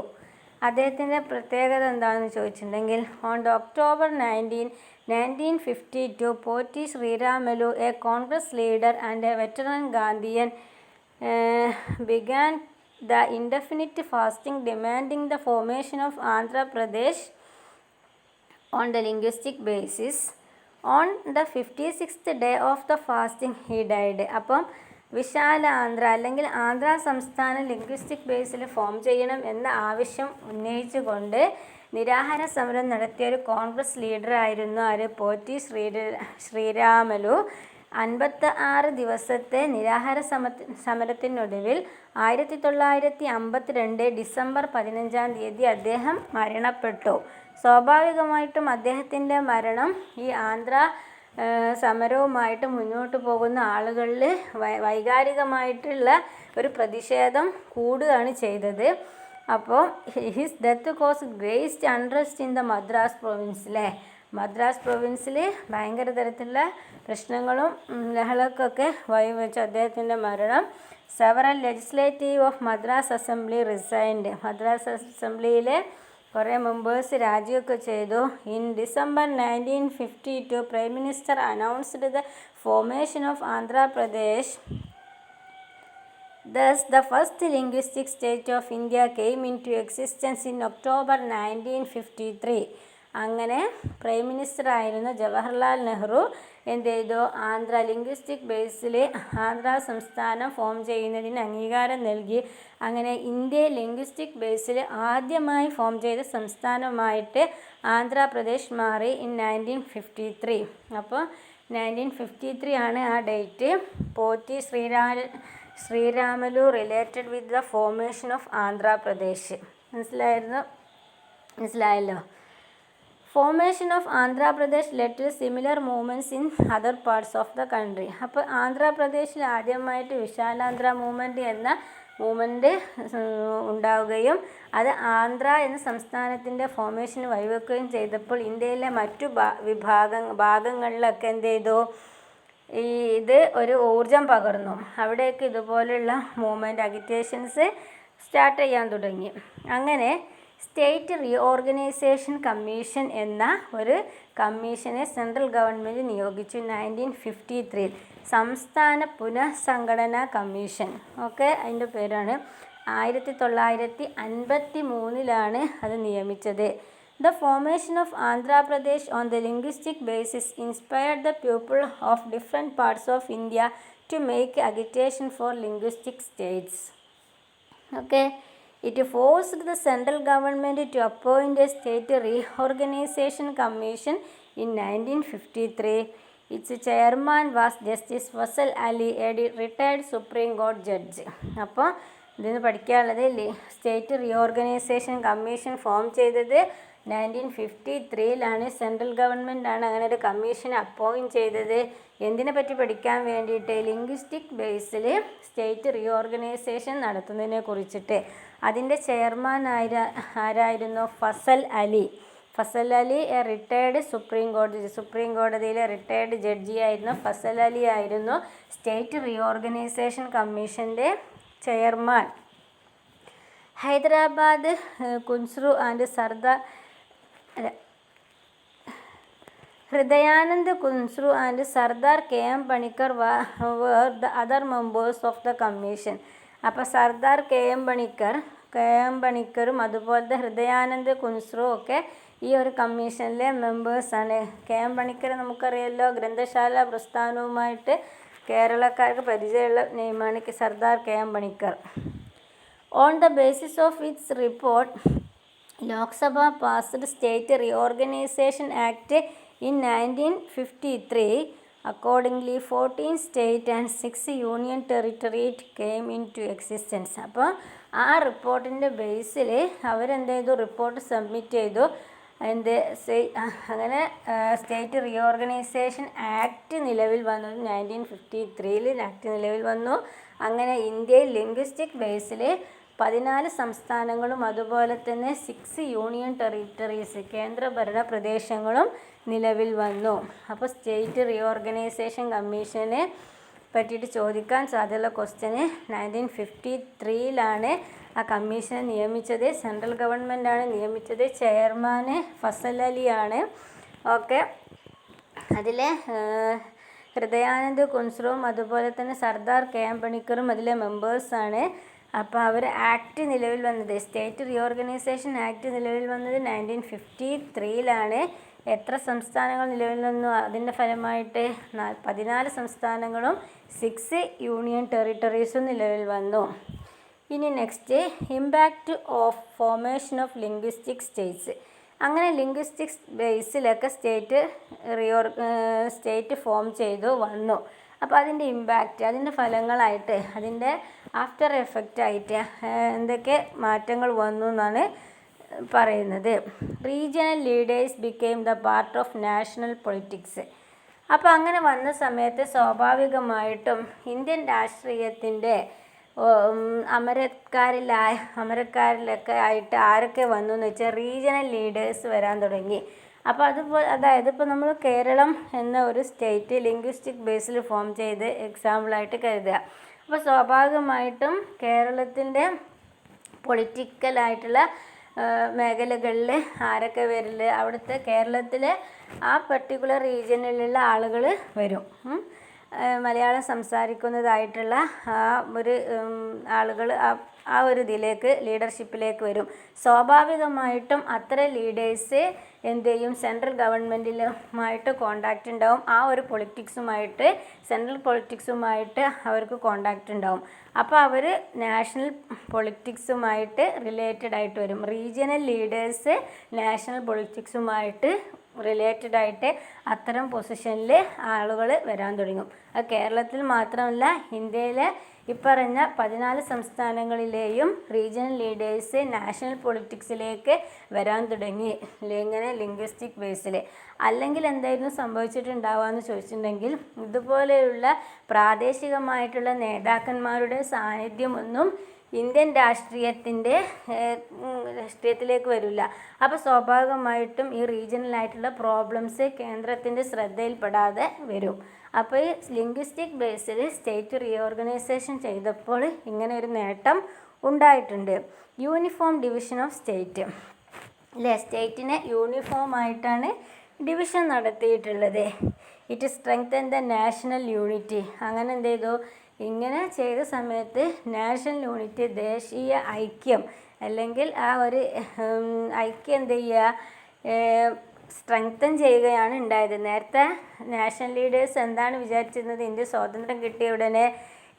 അദ്ദേഹത്തിൻ്റെ പ്രത്യേകത എന്താണെന്ന് ചോദിച്ചിട്ടുണ്ടെങ്കിൽ, on October 19, 1952 Potti Sriramulu, A Congress leader and A veteran Gandhian, began the indefinite fasting demanding the formation of Andhra Pradesh on the linguistic basis. On the 56th day of the fasting he died. അപ്പം വിശാലാന്ധ്ര അല്ലെങ്കിൽ ആന്ധ്ര സംസ്ഥാനം ലിംഗ്വിസ്റ്റിക് ബേസിൽ form ചെയ്യണം എന്ന ആവശ്യം ഉന്നയിച്ചുകൊണ്ട് നിരാഹാര സമരം നടത്തിയ ഒരു കോൺഗ്രസ് ലീഡറായിരുന്നു ആര്, പോറ്റി ശ്രീരാമലു. 56 ദിവസത്തെ നിരാഹാര സമരത്തിനൊടുവിൽ 1952 ഡിസംബർ 15 അദ്ദേഹം മരണപ്പെട്ടു. സ്വാഭാവികമായിട്ടും അദ്ദേഹത്തിൻ്റെ മരണം ഈ ആന്ധ്ര സമരവുമായിട്ട് മുന്നോട്ട് പോകുന്ന ആളുകളിൽ വൈകാരികമായിട്ടുള്ള ഒരു പ്രതിഷേധം കൂടുകയാണ് ചെയ്തത്. അപ്പോൾ his death cause great unrest in the Madras പ്രൊവിൻസിലെ, മദ്രാസ് പ്രൊവിൻസിൽ ഭയങ്കര തരത്തിലുള്ള പ്രശ്നങ്ങളും ലഹളക്കൊക്കെ വഴിവെച്ച അദ്ദേഹത്തിൻ്റെ മരണം. Several legislative of Madras assembly resigned, Madras അസംബ്ലിയിലെ കുറേ മെമ്പേഴ്സ് രാജിയൊക്കെ ചെയ്തു. In December 1952 prime minister announced the formation of Andhra Pradesh. Thus, the first linguistic state of India came into existence in October 1953. അങ്ങനെ പ്രൈം മിനിസ്റ്റർ ആയിരുന്ന ജവഹർലാൽ നെഹ്റു എന്ത് ചെയ്തു, ആന്ധ്ര ലിംഗ്വിസ്റ്റിക് ബേസിൽ ആന്ധ്ര സംസ്ഥാനം ഫോം ചെയ്യുന്നതിന് അംഗീകാരം നൽകി. അങ്ങനെ ഇന്ത്യ ലിംഗ്വിസ്റ്റിക് ബേസിൽ ആദ്യമായി ഫോം ചെയ്ത സംസ്ഥാനമായിട്ട് ആന്ധ്രാപ്രദേശ് മാറി ഇൻ 1953. അപ്പോൾ 1953 ആണ് ആ date. Potti Sriramulu related with the formation of Andhra Pradesh. മനസ്സിലായല്ലോ. Formation of Andhra Pradesh led to similar movements in other parts of the country. അപ്പോൾ ആന്ധ്രാപ്രദേശിൽ ആദ്യമായിട്ട് വിശാലാന്ധ്ര മൂവ്മെൻറ്റ് എന്ന മൂവ്മെൻറ്റ് ഉണ്ടാവുകയും അത് ആന്ധ്ര എന്ന സംസ്ഥാനത്തിൻ്റെ ഫോർമേഷന് വഴിവെക്കുകയും ചെയ്തപ്പോൾ ഇന്ത്യയിലെ മറ്റു ഭാഗങ്ങളിലൊക്കെ എന്ത് ചെയ്തു, ഇത് ഒരു ഊർജം പകർന്നു. അവിടേക്ക് ഇതുപോലുള്ള മൂവ്മെൻറ്റ് അഗിറ്റേഷൻസ് സ്റ്റാർട്ട് ചെയ്യാൻ തുടങ്ങി. അങ്ങനെ സ്റ്റേറ്റ് റീഓർഗനൈസേഷൻ കമ്മീഷൻ എന്ന ഒരു കമ്മീഷനെ സെൻട്രൽ ഗവൺമെൻറ് നിയോഗിച്ചു 1953. സംസ്ഥാന പുനഃസംഘടനാ കമ്മീഷൻ, ഓക്കെ, അതിൻ്റെ പേരാണ്. 1953 അത് നിയമിച്ചത്. The formation of Andhra Pradesh on the linguistic basis inspired the people of different parts of India to make agitation for linguistic states. Okay. It forced the central government to appoint a state reorganization commission in 1953. Its chairman was Justice Faisal Ali, a retired Supreme Court judge. അപ്പോൾ ഇതിന് പഠിക്കാനുള്ളത് state reorganisation commission form ചെയ്തത് 1953 central ഗവൺമെൻറ്റാണ് അങ്ങനെ ഒരു commission appoint ചെയ്തത്. എന്തിനെ പറ്റി പഠിക്കാൻ വേണ്ടിയിട്ട്? ലിംഗ്വിസ്റ്റിക് ബേസിൽ സ്റ്റേറ്റ് റീഓർഗനൈസേഷൻ നടത്തുന്നതിനെ കുറിച്ചിട്ട്. അതിൻ്റെ ചെയർമാൻ ആരായിരുന്നു? Fazal Ali. Fazal Ali a retired supreme കോടതിയിലെ റിട്ടയർഡ് ജഡ്ജിയായിരുന്നു ഫസൽ അലി ആയിരുന്നു സ്റ്റേറ്റ് റീഓർഗനൈസേഷൻ കമ്മീഷൻ്റെ chairman. Hyderabad Kunzru and Sardar Hridayanand Kunzru and Sardar KM Panikkar were the other members of the commission. അപ്പോൾ സർദാർ KM പണിക്കറും അതുപോലത്തെ ഹൃദയാനന്ദ് കുൻസ്രു ഒക്കെ ഈ ഒരു കമ്മീഷനിലെ മെമ്പേഴ്സാണ്. KM പണിക്കർ നമുക്കറിയാമല്ലോ, ഗ്രന്ഥശാല പ്രസ്ഥാനവുമായിട്ട് കേരളക്കാർക്ക് പരിചയമുള്ള നെയിമാണ് Sardar KM Panicker. On the basis of its report, Lok Sabha passed State Reorganization Act in 1953. Accordingly, 14 state and 6 union territories came into existence. അപ്പോൾ ആ റിപ്പോർട്ടിൻ്റെ ബേസിൽ അവരെന്ത് ചെയ്തു? റിപ്പോർട്ട് സബ്മിറ്റ് ചെയ്തു. അങ്ങനെ സ്റ്റേറ്റ് റീഓർഗനൈസേഷൻ ആക്ട് നിലവിൽ വന്നു. 1953 ആക്ട് നിലവിൽ വന്നു. അങ്ങനെ ഇന്ത്യയിൽ ലിംഗ്വിസ്റ്റിക് ബേസിൽ 14 സംസ്ഥാനങ്ങളും അതുപോലെ തന്നെ 6 യൂണിയൻ ടെറിട്ടറീസ് കേന്ദ്രഭരണ പ്രദേശങ്ങളും നിലവിൽ വന്നു. അപ്പോൾ സ്റ്റേറ്റ് റീഓർഗനൈസേഷൻ കമ്മീഷനെ പറ്റിയിട്ട് ചോദിക്കാൻ സാധ്യതയുള്ള ക്വസ്റ്റ്യന് 1953 ആ കമ്മീഷനെ നിയമിച്ചത്. സെൻട്രൽ ഗവൺമെൻറ്റാണ് നിയമിച്ചത്. ചെയർമാൻ ഫസൽ അലിയാണ്. ഓക്കെ. അതിലെ ഹൃദയാനന്ദ് കുൻസ്രുവും അതുപോലെ തന്നെ സർദാർ KM പണിക്കറും അതിലെ മെമ്പേഴ്സാണ്. അപ്പോൾ അവർ ആക്ട് നിലവിൽ വന്നത്, സ്റ്റേറ്റ് റീഓർഗനൈസേഷൻ ആക്ട് നിലവിൽ വന്നത് 1953 എത്ര സംസ്ഥാനങ്ങൾ നിലവിൽ വന്നു? അതിൻ്റെ ഫലമായിട്ട് 14 സംസ്ഥാനങ്ങളും 6 യൂണിയൻ ടെറിട്ടറീസും നിലവിൽ വന്നു. ഇനി next, impact of formation of linguistic States. അങ്ങനെ ലിംഗ്വിസ്റ്റിക്സ് ബേസിലൊക്കെ സ്റ്റേറ്റ് ഫോം ചെയ്തു വന്നു. അപ്പോൾ അതിൻ്റെ ഇമ്പാക്റ്റ്, അതിൻ്റെ ഫലങ്ങളായിട്ട്, അതിൻ്റെ ആഫ്റ്റർ എഫക്റ്റായിട്ട് എന്തൊക്കെ മാറ്റങ്ങൾ വന്നു എന്നാണ് പറയുന്നത്. Regional leaders became the part of national politics. അപ്പോൾ അങ്ങനെ വന്ന സമയത്ത് സ്വാഭാവികമായിട്ടും ഇന്ത്യൻ രാഷ്ട്രീയത്തിൻ്റെ അമരക്കാരിലൊക്കെ ആയിട്ട് ആരൊക്കെ വന്നു എന്ന് വെച്ചാൽ റീജിയണൽ ലീഡേഴ്സ് വരാൻ തുടങ്ങി. അപ്പോൾ അതായത് ഇപ്പോൾ നമ്മൾ കേരളം എന്ന ഒരു സ്റ്റേറ്റ് ലിംഗ്വിസ്റ്റിക് ബേസിൽ ഫോം ചെയ്ത് എക്സാമ്പിളായിട്ട് കരുതുക. അപ്പോൾ സ്വാഭാവികമായിട്ടും കേരളത്തിൻ്റെ പൊളിറ്റിക്കലായിട്ടുള്ള മേഖലകളിൽ ആരൊക്കെ വരില്ല? അവിടുത്തെ കേരളത്തിലെ ആ പർട്ടിക്കുലർ റീജിയനിലുള്ള ആളുകൾ വരും. മലയാളം സംസാരിക്കുന്നതായിട്ടുള്ള ആ ഒരു ആളുകൾ ആ ഒരു ഇതിലേക്ക് ലീഡർഷിപ്പിലേക്ക് വരും. സ്വാഭാവികമായിട്ടും അത്തരം ലീഡേഴ്സ് എന്ത് ചെയ്യും? സെൻട്രൽ ഗവൺമെൻറ്റിലുമായിട്ട് കോണ്ടാക്റ്റ് ഉണ്ടാവും. ആ ഒരു പൊളിറ്റിക്സുമായിട്ട്, സെൻട്രൽ പൊളിറ്റിക്സുമായിട്ട് അവർക്ക് കോണ്ടാക്റ്റ് ഉണ്ടാവും. അപ്പോൾ അവർ നാഷണൽ പൊളിറ്റിക്സുമായിട്ട് റിലേറ്റഡ് ആയിട്ട് വരും. റീജിയണൽ ലീഡേഴ്സ് നാഷണൽ പൊളിറ്റിക്സുമായിട്ട് റിലേറ്റഡ് ആയിട്ട് അത്തരം പൊസിഷനിൽ ആളുകൾ വരാൻ തുടങ്ങും. അത് കേരളത്തിൽ മാത്രമല്ല, ഇന്ത്യയിലെ ഇപ്പറഞ്ഞ 14 സംസ്ഥാനങ്ങളിലെയും റീജിയണൽ ലീഡേഴ്സ് നാഷണൽ പൊളിറ്റിക്സിലേക്ക് വരാൻ തുടങ്ങി. ഇങ്ങനെ ലിംഗ്വിസ്റ്റിക് ബേസിൽ. അല്ലെങ്കിൽ എന്തായിരുന്നു സംഭവിച്ചിട്ടുണ്ടാവുകയെന്ന് ചോദിച്ചിട്ടുണ്ടെങ്കിൽ, ഇതുപോലെയുള്ള പ്രാദേശികമായിട്ടുള്ള നേതാക്കന്മാരുടെ സാന്നിധ്യമൊന്നും ഇന്ത്യൻ രാഷ്ട്രീയത്തിലേക്ക് വരില്ല. അപ്പോൾ സ്വാഭാവികമായിട്ടും ഈ റീജിയണലായിട്ടുള്ള പ്രോബ്ലംസ് കേന്ദ്രത്തിൻ്റെ ശ്രദ്ധയിൽപ്പെടാതെ വരും. അപ്പോൾ ഈ ലിംഗ്വിസ്റ്റിക് ബേസിൽ സ്റ്റേറ്റ് റീഓർഗനൈസേഷൻ ചെയ്തപ്പോൾ ഇങ്ങനെ ഒരു നേട്ടം ഉണ്ടായിട്ടുണ്ട്. യൂണിഫോം ഡിവിഷൻ ഓഫ് സ്റ്റേറ്റ് അല്ലേ? സ്റ്റേറ്റിനെ യൂണിഫോം ആയിട്ടാണ് ഡിവിഷൻ നടത്തിയിട്ടുള്ളത്. It strengthen the national unity. അങ്ങനെ എന്ത് ചെയ്തു? ഇങ്ങനെ ചെയ്ത സമയത്ത് നാഷണൽ യൂണിറ്റി, ദേശീയ ഐക്യം അല്ലെങ്കിൽ ആ ഒരു ഐക്യം എന്ത് ചെയ്യുക? സ്ട്രെങ്തൻ ചെയ്യുകയാണ് ഉണ്ടായത്. നേരത്തെ നാഷണൽ ലീഡേഴ്സ് എന്താണ് വിചാരിച്ചിരുന്നത്? ഇന്ത്യ സ്വാതന്ത്ര്യം കിട്ടിയ ഉടനെ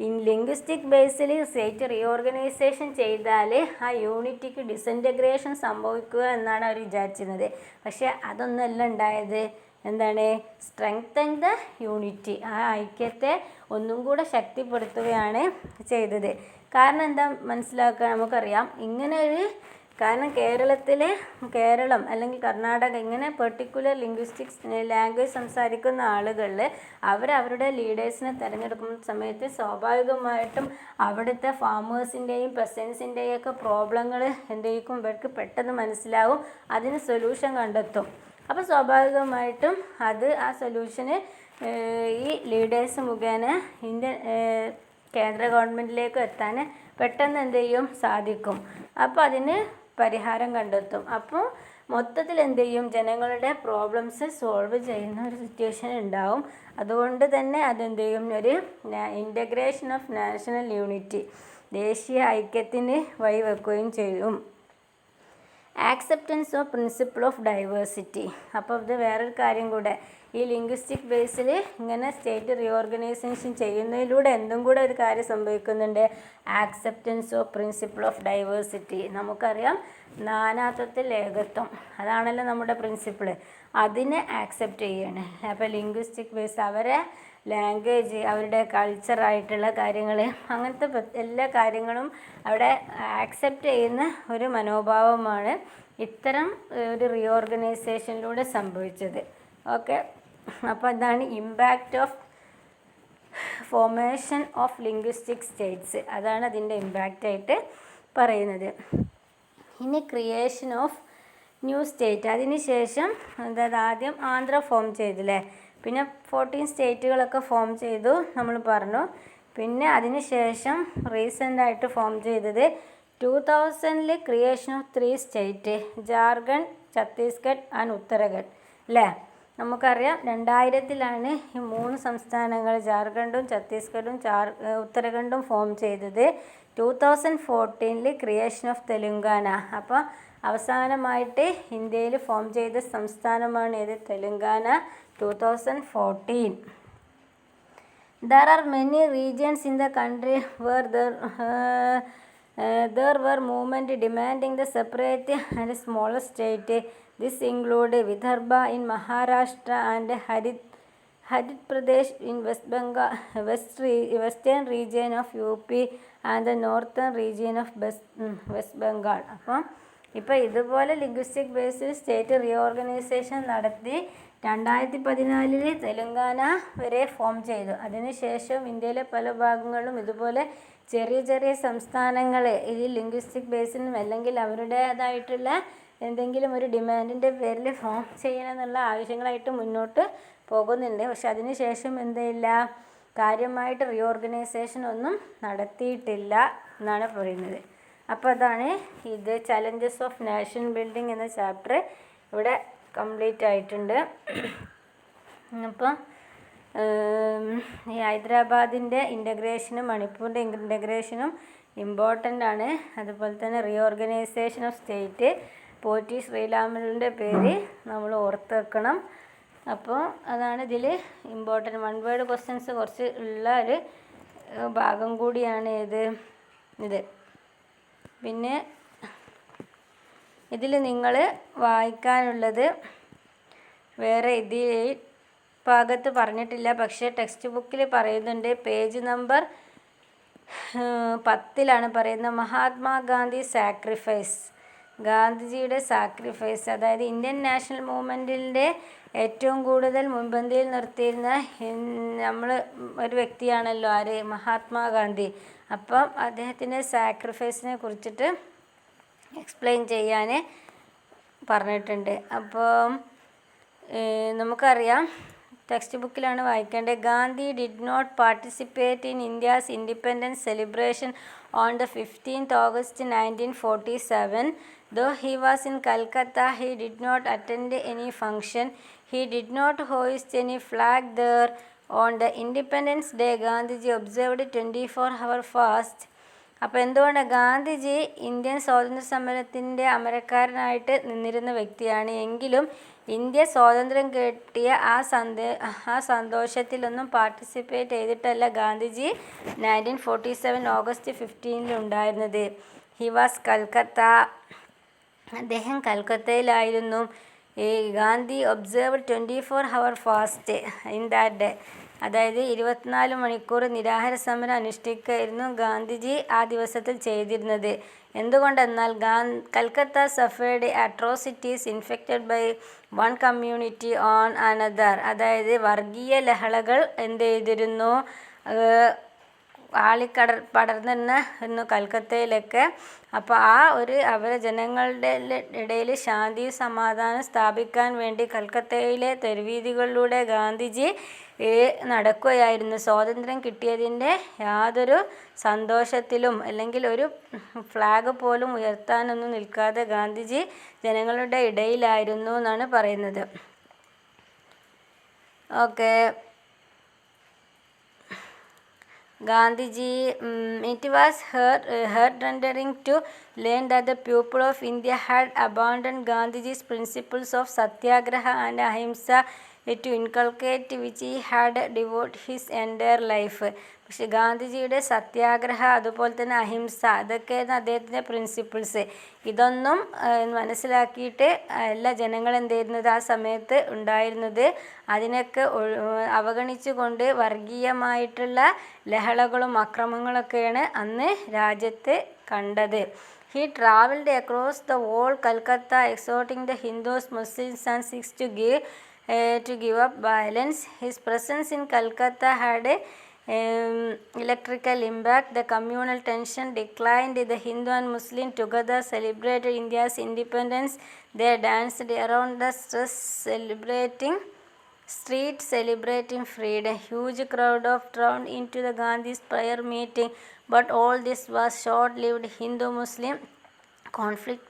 ഇൻ ലിംഗ്വിസ്റ്റിക് ബേസിൽ സ്റ്റേറ്റ് റീഓർഗനൈസേഷൻ ചെയ്താൽ ആ യൂണിറ്റിക്ക് ഡിസൻറ്റഗ്രേഷൻ സംഭവിക്കുക എന്നാണ് അവർ വിചാരിച്ചിരുന്നത്. പക്ഷേ അതൊന്നുമല്ല ഉണ്ടായത്. എന്താണ്? സ്ട്രെങ്തൻ ദ യൂണിറ്റി, ആ ഐക്യത്തെ ഒന്നും കൂടെ ശക്തിപ്പെടുത്തുകയാണ് ചെയ്തത്. കാരണം എന്താ മനസ്സിലാക്കുക? നമുക്കറിയാം ഇങ്ങനെ ഒരു കാരണം കേരളം അല്ലെങ്കിൽ കർണാടക ഇങ്ങനെ പെർട്ടിക്കുലർ ലിംഗ്വിസ്റ്റിക്സ് ലാംഗ്വേജ് സംസാരിക്കുന്ന ആളുകളിൽ അവരവരുടെ ലീഡേഴ്സിനെ തിരഞ്ഞെടുക്കുന്ന സമയത്ത് സ്വാഭാവികമായിട്ടും അവിടുത്തെ ഫാമേഴ്സിൻ്റെയും പെസൻസിൻ്റെയും ഒക്കെ പ്രോബ്ലങ്ങൾ എന്തെങ്കിലും ഇവർക്ക് പെട്ടെന്ന് മനസ്സിലാവും, അതിന് സൊല്യൂഷൻ കണ്ടെത്തും. അപ്പോൾ സ്വാഭാവികമായിട്ടും ആ സൊല്യൂഷന് ഈ ലീഡേഴ്സ് മുഖേന കേന്ദ്ര ഗവൺമെൻറ്റിലേക്ക് എത്താൻ പെട്ടെന്ന് എന്ത് ചെയ്യും സാധിക്കും. അപ്പോൾ അതിന് പരിഹാരം കണ്ടെത്തും. അപ്പോൾ മൊത്തത്തിൽ എന്ത് ചെയ്യും, ജനങ്ങളുടെ പ്രോബ്ലംസ് സോൾവ് ചെയ്യുന്ന ഒരു സിറ്റുവേഷൻ ഉണ്ടാവും. അതുകൊണ്ട് തന്നെ അതെന്ത് ചെയ്യും, ഒരു ഇൻ്റഗ്രേഷൻ ഓഫ് നാഷണൽ യൂണിറ്റി, ദേശീയ ഐക്യത്തിന് വഴിവെക്കുകയും ചെയ്യും. Acceptance of principle of diversity. അപ്പോൾ ഇത് വേറൊരു കാര്യം കൂടെ, ഈ ലിംഗ്വിസ്റ്റിക് ബേസിൽ ഇങ്ങനെ സ്റ്റേറ്റ് റീഓർഗനൈസേഷൻ ചെയ്യുന്നതിലൂടെ എന്തും കൂടെ ഒരു കാര്യം സംഭവിക്കുന്നുണ്ട്, acceptance of principle of diversity. നമുക്കറിയാം നാനാത്വത്തിൽ ഏകത്വം, അതാണല്ലോ നമ്മുടെ പ്രിൻസിപ്പിൾ, അതിനെ ആക്സെപ്റ്റ് ചെയ്യാണ്. അപ്പോൾ ലിംഗ്വിസ്റ്റിക് ബേസ് അവരെ ലാംഗ്വേജ്, അവരുടെ കൾച്ചറായിട്ടുള്ള കാര്യങ്ങൾ, അങ്ങനത്തെ എല്ലാ കാര്യങ്ങളും അവിടെ ആക്സെപ്റ്റ് ചെയ്യുന്ന ഒരു മനോഭാവമാണ് ഇത്തരം ഒരു റീഓർഗനൈസേഷനിലൂടെ സംഭവിച്ചത്. ഓക്കെ, അപ്പോൾ അതാണ് impact of formation of linguistic States, അതാണ് അതിൻ്റെ ഇമ്പാക്റ്റായിട്ട് പറയുന്നത്. ഇനി ക്രിയേഷൻ ഓഫ് ന്യൂ സ്റ്റേറ്റ്, അതിന് ശേഷം അതായത് ആദ്യം ആന്ധ്ര ഫോം ചെയ്തില്ലേ, പിന്നെ 14 സ്റ്റേറ്റുകളൊക്കെ ഫോം ചെയ്തു നമ്മൾ പറഞ്ഞു. പിന്നെ അതിന് ശേഷം റീസെൻ്റായിട്ട് ഫോം ചെയ്തത് 2000 creation of 3 state, Jharkhand, Chhattisgarh and Uttarakhand അല്ലേ. നമുക്കറിയാം 2000 ഈ 3 സംസ്ഥാനങ്ങൾ ജാർഖണ്ഡും ഛത്തീസ്ഗഡും ഉത്തരാഖണ്ഡും ഫോം ചെയ്തത്. 2014 ക്രിയേഷൻ ഓഫ് തെലുങ്കാന. അപ്പോൾ അവസാനമായിട്ട് ഇന്ത്യയിൽ ഫോം ചെയ്ത സംസ്ഥാനമാണ് ഏത്, Telangana, 2014. There are many regions in the country where there were movement demanding the separate and smaller state. This include Vidarbha in Maharashtra and Haryana Pradesh in West Bengal, western region of UP and the northern region of West Bengal. അപ്പം ഇപ്പോൾ ഇതുപോലെ linguistic ബേസിൽ state reorganisation നടത്തി 2014 തെലുങ്കാന വരെ form ചെയ്തു. അതിനുശേഷം ഇന്ത്യയിലെ പല ഭാഗങ്ങളിലും ഇതുപോലെ ചെറിയ ചെറിയ സംസ്ഥാനങ്ങൾ ഈ ലിംഗ്വിസ്റ്റിക് ബേസിനും അല്ലെങ്കിൽ അവരുടേതായിട്ടുള്ള എന്തെങ്കിലും ഒരു ഡിമാൻഡിൻ്റെ പേരിൽ ഫോം ചെയ്യണമെന്നുള്ള ആവശ്യങ്ങളായിട്ട് മുന്നോട്ട് പോകുന്നുണ്ട്. പക്ഷെ അതിനുശേഷം എന്തില്ല, കാര്യമായിട്ട് റീഓർഗനൈസേഷൻ ഒന്നും നടത്തിയിട്ടില്ല എന്നാണ് പറയുന്നത്. അപ്പോൾ അതാണ് ഇത് ചലഞ്ചസ് ഓഫ് നാഷൻ ബിൽഡിംഗ് എന്ന ചാപ്റ്റർ ഇവിടെ കംപ്ലീറ്റ് ആയിട്ടുണ്ട്. അപ്പോൾ ഈ ഹൈദരാബാദിൻ്റെ ഇൻ്റഗ്രേഷനും മണിപ്പൂരിൻ്റെ ഇൻ്റഗ്രേഷനും ഇമ്പോർട്ടൻ്റ് ആണ്. അതുപോലെ തന്നെ റീഓർഗനൈസേഷൻ ഓഫ് സ്റ്റേറ്റ് പോറ്റി ശ്രീരാമനുവിൻ്റെ പേര് നമ്മൾ ഓർത്ത് വെക്കണം. അപ്പോൾ അതാണ് ഇതിൽ ഇമ്പോർട്ടൻ്റ് 1 വേർഡ് ക്വസ്റ്റ്യൻസ് കുറച്ച് ഉള്ള ഒരു ഭാഗം കൂടിയാണ് ഇത്. പിന്നെ ഇതിൽ നിങ്ങൾ വായിക്കാനുള്ളത് വേറെ ഇതിൽ ഭാഗത്ത് പറഞ്ഞിട്ടില്ല, പക്ഷേ ടെക്സ്റ്റ് ബുക്കിൽ പറയുന്നുണ്ട്. പേജ് നമ്പർ 10 പറയുന്നത് മഹാത്മാഗാന്ധി സാക്രിഫൈസ്, ഗാന്ധിജിയുടെ സാക്രിഫൈസ്. അതായത് ഇന്ത്യൻ നാഷണൽ മൂവ്മെൻറ്റിൻ്റെ ഏറ്റവും കൂടുതൽ മുൻപന്തിയിൽ നിർത്തിയിരുന്ന നമ്മൾ ഒരു വ്യക്തിയാണല്ലോ ആര്, മഹാത്മാഗാന്ധി. അപ്പം അദ്ദേഹത്തിൻ്റെ സാക്രിഫൈസിനെ കുറിച്ചിട്ട് എക്സ്പ്ലെയിൻ ചെയ്യാൻ പറഞ്ഞിട്ടുണ്ട്. അപ്പം നമുക്കറിയാം ടെക്സ്റ്റ് ബുക്കിലാണ് വായിക്കേണ്ടത്. Gandhi did not participate in India's independence celebration on the 15th August 1947. Though he was in Calcutta, he did not attend any function. He did not hoist any flag there. On the Independence Day, Gandhiji observed 24-hour fast. അപ്പോൾ എന്തുകൊണ്ട് Gandhiji Indian സ്വാതന്ത്ര്യ സമരത്തിൻ്റെ അമരക്കാരനായിട്ട് നിന്നിരുന്ന വ്യക്തിയാണ്, എങ്കിലും India സ്വാതന്ത്ര്യം കിട്ടിയ ആ സന്തോഷത്തിലൊന്നും പാർട്ടിസിപ്പേറ്റ് ചെയ്തിട്ടല്ല ഗാന്ധിജി 1947 ഓഗസ്റ്റ് 15 ഉണ്ടായിരുന്നത്. He was Calcutta. അദ്ദേഹം കൽക്കത്തയിലായിരുന്നു. Gandhi observed 24-hour fast in that day. അതായത് 24 മണിക്കൂർ നിരാഹാര സമരം അനുഷ്ഠിക്കുകയായിരുന്നു ഗാന്ധിജി ആ ദിവസത്തിൽ ചെയ്തിരുന്നത്. എന്തുകൊണ്ടെന്നാൽ Calcutta suffered atrocities infected by one community on another. അതായത് വർഗീയ ലഹളകൾ എന്ത് ചെയ്തിരുന്നു, പടർന്നിരുന്നു കൽക്കത്തയിലൊക്കെ. അപ്പോൾ അവരെ ജനങ്ങളുടെ ഇടയിൽ ശാന്തിയും സമാധാനം സ്ഥാപിക്കാൻ വേണ്ടി കൽക്കത്തയിലെ തെരുവീഥികളിലൂടെ ഗാന്ധിജി നടക്കുകയായിരുന്നു. സ്വാതന്ത്ര്യം കിട്ടിയതിൻ്റെ യാതൊരു സന്തോഷത്തിലും അല്ലെങ്കിൽ ഒരു ഫ്ലാഗ് പോലും ഉയർത്താനൊന്നും നിൽക്കാതെ ഗാന്ധിജി ജനങ്ങളുടെ ഇടയിലായിരുന്നു എന്നാണ് പറയുന്നത്. Okay. Gandhiji, it was heart-rending to learn that the people of India had abandoned Gandhiji's principles of satyagraha and ahimsa to inculcate which he had devoted his entire life. പക്ഷെ ഗാന്ധിജിയുടെ സത്യാഗ്രഹ അതുപോലെ തന്നെ അഹിംസ അതൊക്കെയായിരുന്നു അദ്ദേഹത്തിൻ്റെ പ്രിൻസിപ്പിൾസ്. ഇതൊന്നും മനസ്സിലാക്കിയിട്ട് എല്ലാ ജനങ്ങളും എന്ത് ചെയ്യുന്നത് ആ സമയത്ത് ഉണ്ടായിരുന്നത്. അതിനൊക്കെ അവഗണിച്ചുകൊണ്ട് വർഗീയമായിട്ടുള്ള ലഹളകളും അക്രമങ്ങളൊക്കെയാണ് അന്ന് രാജ്യത്ത് കണ്ടത്. He travelled across the whole Calcutta exhorting the Hindus, Muslims and Sikhs to give up violence. His presence in Calcutta had electrical impact. The communal tension declined. The Hindu and Muslim together celebrated India's independence. They danced around the street celebrating freedom. Huge crowd thronged into the Gandhi's prayer meeting, but all this was short-lived. Hindu-Muslim conflict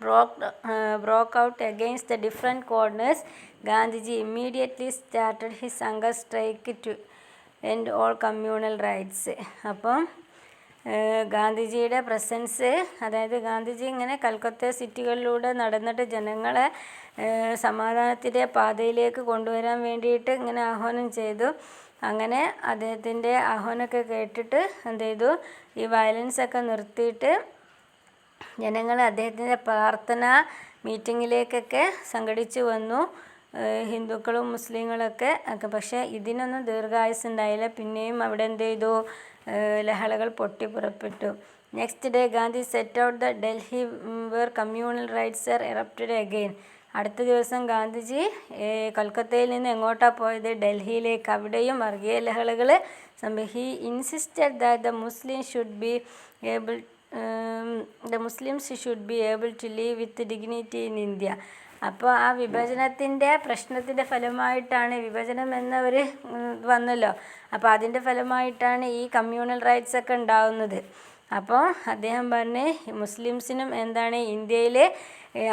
broke out against the different corners. Gandhiji immediately started his hunger strike to end all communal rights. അപ്പം ഗാന്ധിജിയുടെ presence, അതായത് ഗാന്ധിജി ഇങ്ങനെ കൽക്കത്ത സിറ്റികളിലൂടെ നടന്നിട്ട് ജനങ്ങളെ സമാധാനത്തിൻ്റെ പാതയിലേക്ക് കൊണ്ടുവരാൻ വേണ്ടിയിട്ട് ഇങ്ങനെ ആഹ്വാനം ചെയ്തു. അങ്ങനെ അദ്ദേഹത്തിൻ്റെ ആഹ്വാനമൊക്കെ കേട്ടിട്ട് എന്ത് ചെയ്തു, ഈ വയലൻസൊക്കെ നിർത്തിയിട്ട് ജനങ്ങൾ അദ്ദേഹത്തിൻ്റെ പ്രാർത്ഥന മീറ്റിങ്ങിലേക്കൊക്കെ സംഘടിച്ചു വന്നു, ഹിന്ദുക്കളും മുസ്ലിങ്ങളൊക്കെ. പക്ഷേ ഇതിനൊന്നും ദീർഘായുസ് ഉണ്ടായില്ല. പിന്നെയും അവിടെ എന്ത് ചെയ്തു, ലഹളകൾ പൊട്ടിപ്പുറപ്പെട്ടു. Next day Gandhi set out the Delhi where communal riots are erupted again. അടുത്ത ദിവസം ഗാന്ധിജി കൽക്കത്തയിൽ നിന്ന് എങ്ങോട്ടാണ് പോയത്, ഡൽഹിയിലേക്ക്. അവിടെയും വർഗീയ ലഹളകൾ he insisted that the Muslims should be able to live with dignity in India. അപ്പോൾ ആ വിഭജനത്തിൻ്റെ പ്രശ്നത്തിൻ്റെ ഫലമായിട്ടാണ്, വിഭജനം എന്ന ഒരു വന്നല്ലോ, അപ്പോൾ അതിൻ്റെ ഫലമായിട്ടാണ് ഈ കമ്മ്യൂണൽ റൈറ്റ്സ് ഒക്കെ ഉണ്ടാവുന്നത്. അപ്പോൾ അദ്ദേഹം പറഞ്ഞ് മുസ്ലിംസിനും എന്താണ് ഇന്ത്യയിൽ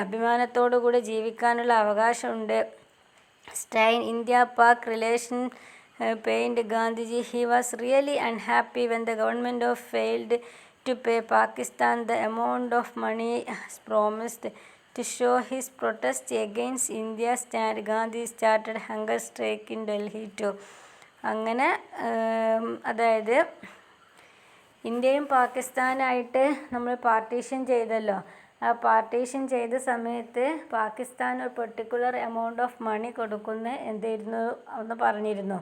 അഭിമാനത്തോടു കൂടി ജീവിക്കാനുള്ള അവകാശമുണ്ട്. Strain India Pak relation pained Gandhiji. He was really unhappy when the government failed to pay Pakistan the amount of money as promised. To show his protest against India's stand, Gandhi started hunger strike in Delhi too. അങ്ങനെ അതായത് ഇന്ത്യയും പാകിസ്ഥാനായിട്ട് നമ്മൾ partition ചെയ്തല്ലോ. ആ partition ചെയ്ത സമയത്ത് പാകിസ്ഥാൻ ഒരു particular amount of money കൊടുക്കുന്ന എന്തായിരുന്നു എന്ന് പറഞ്ഞിരുന്നു.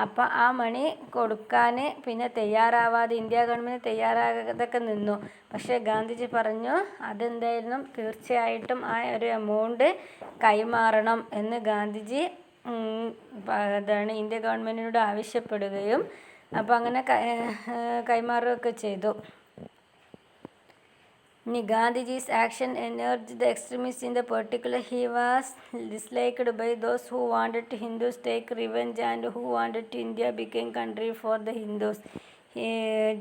അപ്പോൾ ആ മണി കൊടുക്കാൻ പിന്നെ തയ്യാറാവാതെ ഇന്ത്യ ഗവൺമെൻറ് തയ്യാറാകാതൊക്കെ നിന്നു. പക്ഷേ ഗാന്ധിജി പറഞ്ഞു അതെന്തായിരുന്നു, തീർച്ചയായിട്ടും ആ ഒരു എമൗണ്ട് കൈമാറണം എന്ന് ഗാന്ധിജി അതാണ് ഇന്ത്യ ഗവൺമെൻറ്റിനോട് ആവശ്യപ്പെടുകയും അപ്പോൾ അങ്ങനെ കൈമാറുകയൊക്കെ ചെയ്തു. Gandhiji's action encouraged the extremists. In the particular, he was disliked by those who wanted Hindus to take revenge and who wanted India become country for the Hindus,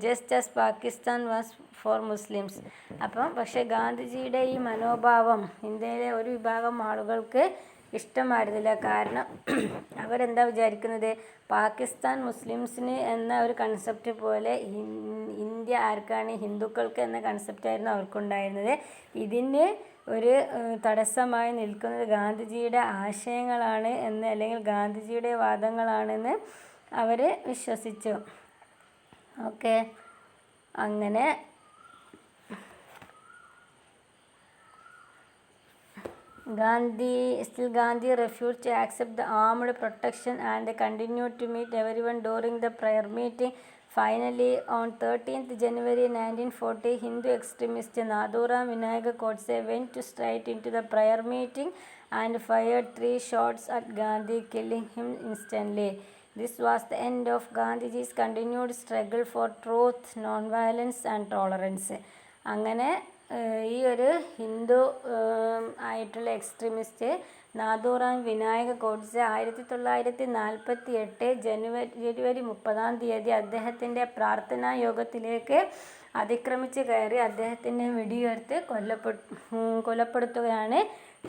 just as Pakistan was for Muslims. അപ്പം പക്ഷേ ഗാന്ധിജിയുടെ ഈ മനോഭാവം ഇന്ത്യയിലെ ഒരു വിഭാഗം ആളുകൾക്ക് ഇഷ്ടമായിരുന്നില്ല. കാരണം അവരെന്താ വിചാരിക്കുന്നത്, പാകിസ്ഥാൻ മുസ്ലിംസിന് എന്ന ഒരു കൺസെപ്റ്റ് പോലെ ഇന്ത്യ ആർക്കാണ്, ഹിന്ദുക്കൾക്ക് എന്ന കൺസെപ്റ്റായിരുന്നു അവർക്കുണ്ടായിരുന്നത്. ഇതിന് ഒരു തടസ്സമായി നിൽക്കുന്നത് ഗാന്ധിജിയുടെ ആശയങ്ങളാണ് എന്ന്, അല്ലെങ്കിൽ ഗാന്ധിജിയുടെ വാദങ്ങളാണെന്ന് അവർ വിശ്വസിച്ചു. ഓക്കെ, അങ്ങനെ Gandhi refused to accept the armed protection and continued to meet everyone during the prayer meeting. Finally, on 13th January 1940, Hindu extremist Nathuram Vinayaka Godse went straight into the prayer meeting and fired 3 shots at Gandhi, killing him instantly. This was the end of Gandhiji's continued struggle for truth, non-violence and tolerance. അങ്ങനെ ഈ ഒരു ഹിന്ദു ആയിട്ടുള്ള extremist Nathuram Vinayaka Godse 1948 ജനുവരി 30 അദ്ദേഹത്തിൻ്റെ പ്രാർത്ഥനാ യോഗത്തിലേക്ക് അതിക്രമിച്ച് കയറി അദ്ദേഹത്തിനെ വെടിയുതിർത്ത് കൊലപ്പെടുത്തുകയാണ്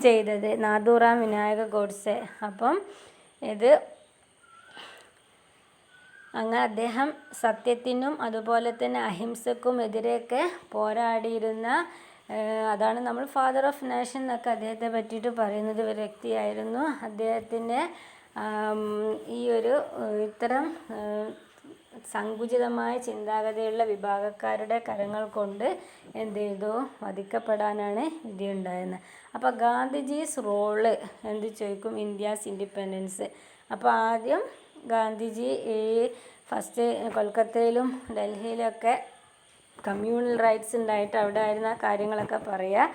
ചെയ്തത് നാഥൂറാം വിനായക ഗോഡ്സെ. അപ്പം ഇത് അങ്ങനെ അദ്ദേഹം സത്യത്തിനും അതുപോലെ തന്നെ അഹിംസക്കും എതിരെയൊക്കെ പോരാടിയിരുന്ന, അതാണ് നമ്മൾ ഫാദർ ഓഫ് നേഷൻ എന്നൊക്കെ അദ്ദേഹത്തെ പറ്റിയിട്ട് പറയുന്നത്, ഒരു വ്യക്തിയായിരുന്നു. അദ്ദേഹത്തിൻ്റെ ഈ ഒരു ഇത്തരം സങ്കുചിതമായ ചിന്താഗതിയുള്ള വിഭാഗക്കാരുടെ കരങ്ങൾ കൊണ്ട് എന്ത് ചെയ്തു, വധിക്കപ്പെടാനാണ് വിധിയുണ്ടായിരുന്നത്. അപ്പോൾ ഗാന്ധിജീസ് റോള് എന്ത് ചോദിക്കും, ഇന്ത്യാസ് ഇൻഡിപെൻഡൻസ്. അപ്പോൾ ആദ്യം ഗാന്ധിജി ഫസ്റ്റ് കൊൽക്കത്തയിലും ഡൽഹിയിലൊക്കെ കമ്മ്യൂണൽ റൈറ്റ്സ് ഉണ്ടായിട്ട് അവിടെ ആയിരുന്ന കാര്യങ്ങളൊക്കെ പറയുക.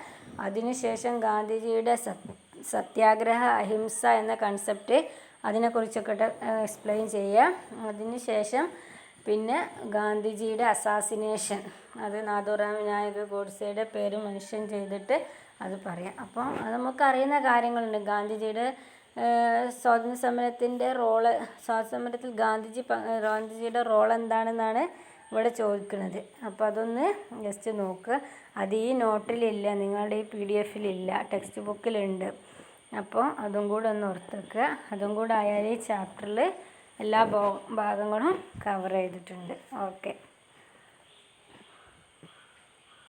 അതിനുശേഷം ഗാന്ധിജിയുടെ സത്യാഗ്രഹ അഹിംസ എന്ന കൺസെപ്റ്റ് അതിനെക്കുറിച്ചൊക്കെ എക്സ്പ്ലെയിൻ ചെയ്യുക. അതിനുശേഷം പിന്നെ ഗാന്ധിജിയുടെ അസാസിനേഷൻ, അത് നാഥൂറാം വിനായക ഗോഡ്സെയുടെ പേര് മെൻഷൻ ചെയ്തിട്ട് അത് പറയാം. അപ്പോൾ അത് നമുക്കറിയുന്ന കാര്യങ്ങളുണ്ട്. ഗാന്ധിജിയുടെ സ്വാതന്ത്ര്യ സമരത്തിൻ്റെ റോള്, സ്വാതന്ത്ര്യ സമരത്തിൽ ഗാന്ധിജിയുടെ റോൾ എന്താണെന്നാണ് ഇവിടെ ചോദിക്കുന്നത്. അപ്പോൾ അതൊന്ന് ജസ്റ്റ് നോക്കുക. അത് ഈ നോട്ടിലില്ല, നിങ്ങളുടെ ഈ PDF-ലില്ല, ടെക്സ്റ്റ് ബുക്കിലുണ്ട്. അപ്പോൾ അതും കൂടെ ഒന്ന് ഓർത്ത് വെക്കുക. അതും കൂടെ ആയാൽ ഈ ചാപ്റ്ററിൽ എല്ലാ ഭാഗങ്ങളും കവർ ചെയ്തിട്ടുണ്ട്. ഓക്കെ.